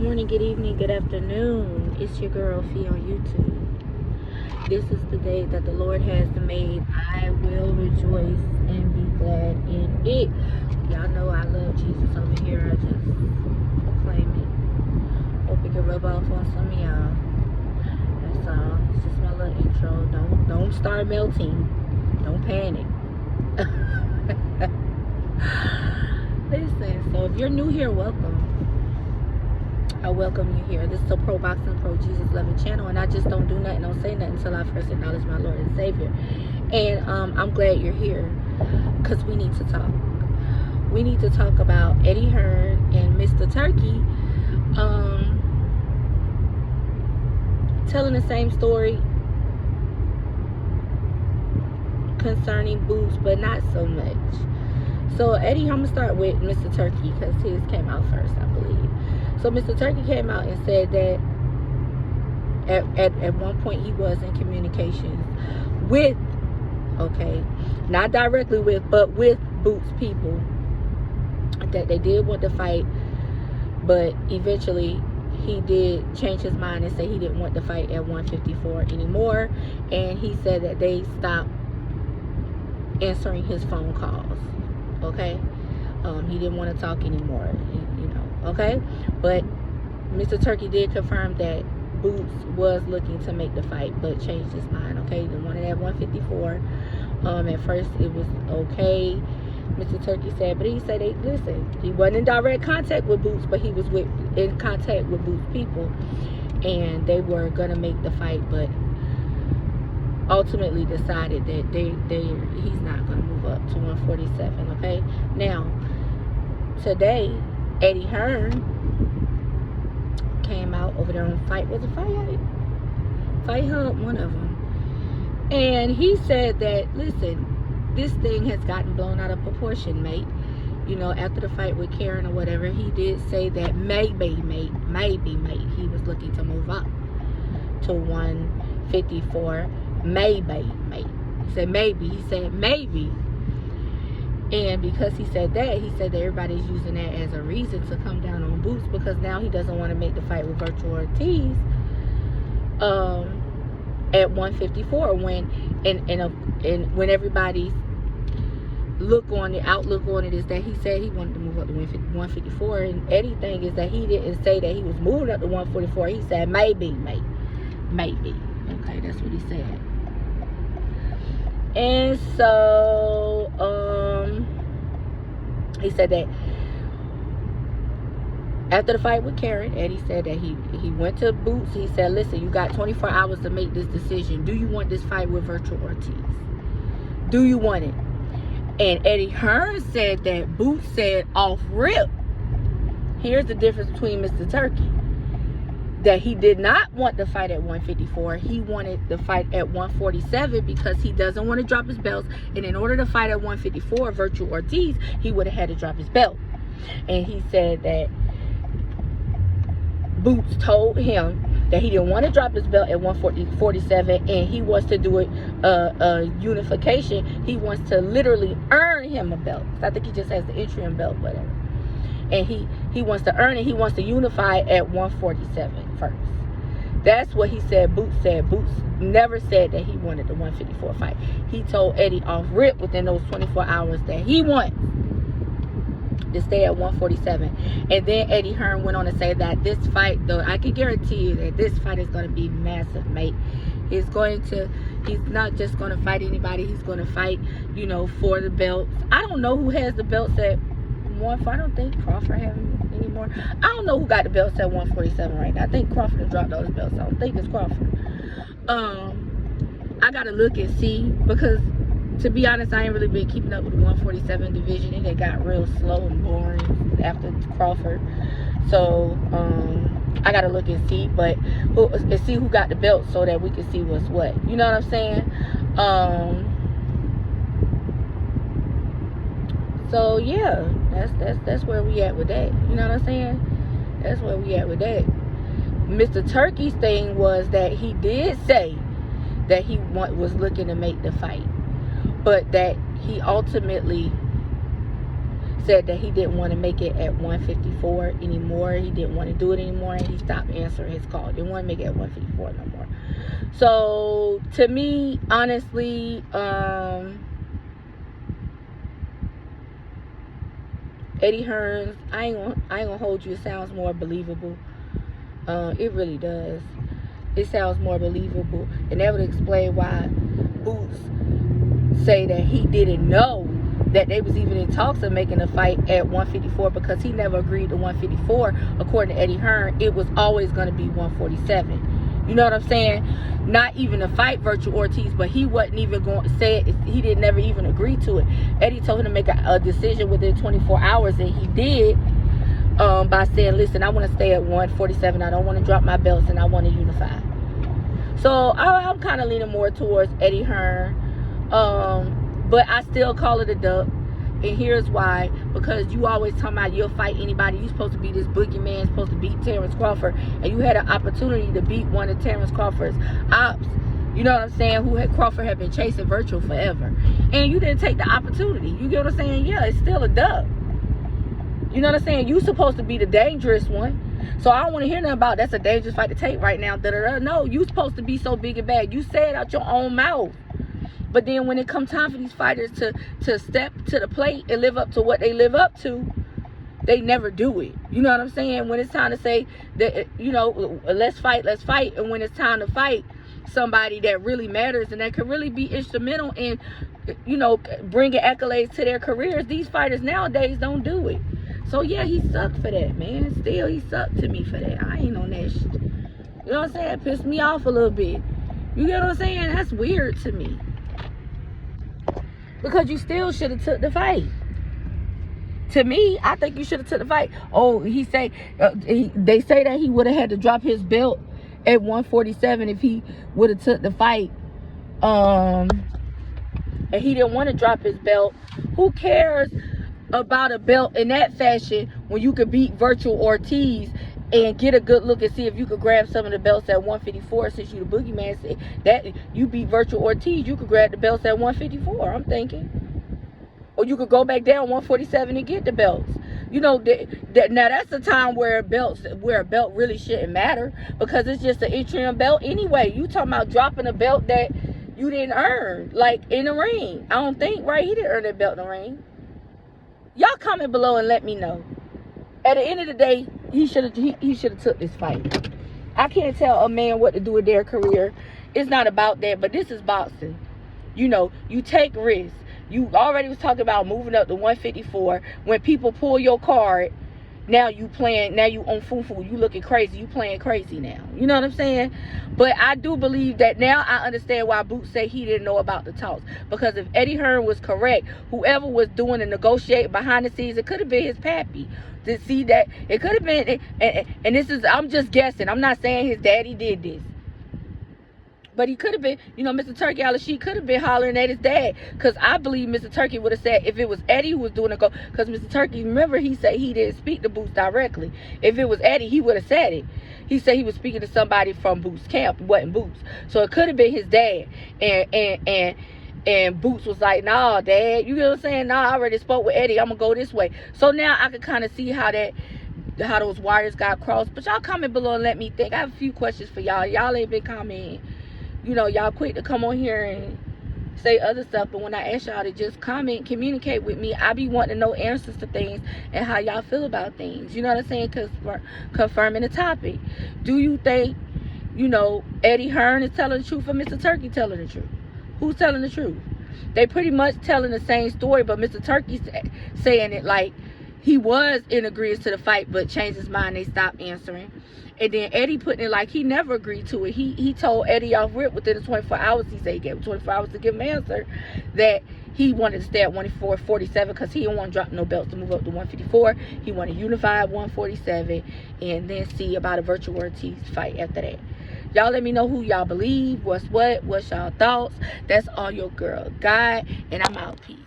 morning, good evening, good afternoon. It's your girl Fee on YouTube. This is the day that the Lord has made. I will rejoice and be glad in it. Y'all know I love Jesus over here. I just proclaim it. Hope it can rub off on some of y'all. That's all. It's just my little intro. Don't start melting. Don't panic. Listen, so if you're new here, welcome. I welcome you here. This is a pro boxing, pro Jesus loving channel, and I just don't do nothing, don't say nothing until I first acknowledge my Lord and Savior. And I'm glad you're here because we need to talk. We need to talk about Eddie Hearn and Mr. Turkis telling the same story concerning Boots, but not so much. So Eddie, I'm gonna start with Mr. Turkis because his came out first, I believe. So Mr. Turkis came out and said that at one point he was in communications with, okay, not directly with, but with Boots people, that they did want to fight, but eventually he did change his mind and say he didn't want to fight at 154 anymore, and he said that they stopped answering his phone calls. Okay, he didn't want to talk anymore, okay. But Mr. Turkis did confirm that Boots was looking to make the fight, but changed his mind. Okay, he wanted at 154. At first it was okay, Mr. Turkis said, but he said, he wasn't in direct contact with Boots, but he was in contact with Boots people, and they were gonna make the fight, but ultimately decided that he's not going to move up to 147. Okay, now today Eddie Hearn came out over there on Fight Hub, one of them, and he said that, listen, this thing has gotten blown out of proportion, mate. After the fight with Karen or whatever, he did say that maybe, mate, he was looking to move up to 154. Maybe. He said maybe. And because he said that everybody's using that as a reason to come down on Boots, because now he doesn't want to make the fight with Virtual Ortiz at 154, when when everybody's outlook on it is that he said he wanted to move up to 154, and Eddie thing is that he didn't say that he was moving up to 144. He said maybe. Okay, that's what he said. And so he said that after the fight with Karen, Eddie said that he went to Boots. He said, listen, you got 24 hours to make this decision. Do you want this fight with Virtual Ortiz? Do you want it? And Eddie Hearn said that Boots said off rip. Here's the difference between Mr. Turkis. That he did not want the fight at 154. He wanted the fight at 147 because he doesn't want to drop his belts. And in order to fight at 154, Virtual Ortiz, he would have had to drop his belt. And he said that Boots told him that he didn't want to drop his belt at 147, and he wants to do it unification. He wants to literally earn him a belt. I think he just has the interim belt, whatever. And he wants to earn it. He wants to unify at 147 first. That's what he said. Boots said. Boots never said that he wanted the 154 fight. He told Eddie off rip within those 24 hours that he wants to stay at 147. And then Eddie Hearn went on to say that this fight, though, I can guarantee you that this fight is going to be massive, mate. He's not just going to fight anybody. He's going to fight, for the belts. I don't know who has the belts at I don't think Crawford has anymore. I don't know who got the belts at 147 right now. I think Crawford has dropped those belts. I don't think it's Crawford. I gotta look and see, because to be honest, I ain't really been keeping up with the 147 division, and it got real slow and boring after Crawford. So I gotta look and see, see who got the belt so that we can see what's what. You know what I'm saying? So yeah, that's where we at with that. You know what I'm saying? That's where we at with that. Mr. Turkis' thing was that he did say that he was looking to make the fight, but that he ultimately said that he didn't want to make it at 154 anymore. He didn't want to do it anymore, and he stopped answering his call. Didn't want to make it at 154 no more. So to me, honestly, Eddie Hearns, I ain't gonna hold you. It sounds more believable. It really does. It sounds more believable, and that would explain why Boots say that he didn't know that they was even in talks of making a fight at 154, because he never agreed to 154. According to Eddie Hearn, it was always going to be 147. You know what I'm saying? Not even to fight Virtual Ortiz, but he wasn't even going to say it. He didn't never even agree to it. Eddie told him to make a decision within 24 hours, and he did, by saying, listen, I want to stay at 147. I don't want to drop my belts, and I want to unify. So I'm kind of leaning more towards Eddie Hearn. But I still call it a dub. And here's why. Because you always talking about you'll fight anybody. You're supposed to be this boogeyman, supposed to beat Terrence Crawford. And you had an opportunity to beat one of Terrence Crawford's ops. You know what I'm saying? Crawford had been chasing Virtual forever. And you didn't take the opportunity. You get what I'm saying? Yeah, it's still a dub. You know what I'm saying? You supposed to be the dangerous one. So I don't want to hear nothing about that's a dangerous fight to take right now. No, you supposed to be so big and bad. You say it out your own mouth. But then when it comes time for these fighters to step to the plate and live up to what they live up to, they never do it. You know what I'm saying? When it's time to say that, you know, let's fight. And when it's time to fight somebody that really matters and that could really be instrumental in, you know, bringing accolades to their careers, these fighters nowadays don't do it. So yeah, he sucked for that, man. Still, he sucked to me for that. I ain't on that shit. You know what I'm saying? It pissed me off a little bit. You get what I'm saying? That's weird to me. Because you still should have took the fight. To me, I think you should have took the fight. Oh, they say that he would have had to drop his belt at 147 if he would have took the fight. And he didn't want to drop his belt. Who cares about a belt in that fashion when you could beat Virtual Ortiz and get a good look and see if you could grab some of the belts at 154, since you the boogeyman. Say that you beat Virtual Ortiz, you could grab the belts at 154, I'm thinking. Or you could go back down 147 and get the belts. You know, now that's the time where a belt really shouldn't matter, because it's just an interim belt anyway. You talking about dropping a belt that you didn't earn, like in the ring. I don't think, right? He didn't earn that belt in the ring. Y'all comment below and let me know. At the end of the day, he should have took this fight. I can't tell a man what to do with their career. It's not about that, but this is boxing. You know, you take risks. You already was talking about moving up to 154. When people pull your card, now you on foo-foo. You looking crazy. You playing crazy now. You know what I'm saying? But I do believe that now I understand why Boots say he didn't know about the talks. Because if Eddie Hearn was correct, whoever was doing the negotiating behind the scenes, it could have been his pappy. To see that it could have been, and this is, I'm just guessing. I'm not saying his daddy did this. But he could have been, you know, Mr. Turkey Alashe could have been hollering at his dad. Because I believe Mr. Turkey would have said, if it was Eddie who was doing it, because Mr. Turkey, remember, he said he didn't speak to Boots directly. If it was Eddie, he would have said it. He said he was speaking to somebody from Boots' camp. It wasn't Boots. So it could have been his dad. And Boots was like, nah, Dad. You know what I'm saying? Nah, I already spoke with Eddie. I'm going to go this way. So now I can kind of see how those wires got crossed. But y'all comment below and let me think. I have a few questions for y'all. Y'all ain't been commenting. You know, y'all quick to come on here and say other stuff, but when I ask y'all to just comment, communicate with me, I be wanting to know answers to things and how y'all feel about things. You know what I'm saying? Because confirming the topic. Do you think, you know, Eddie Hearn is telling the truth or Mr. Turkey telling the truth? Who's telling the truth? They pretty much telling the same story, but Mr. Turkey's saying it like he was in agreement to the fight, but changed his mind. They stopped answering. And then Eddie putting it like he never agreed to it. He told Eddie off rip within the 24 hours. He said he gave him 24 hours to give him an answer that he wanted to stay at 147 because he didn't want to drop no belts to move up to 154. He wanted to unify at 147 and then see about a Virtual Ortiz fight after that. Y'all let me know who y'all believe, what's y'all thoughts. That's all your girl got, and I'm out. Peace.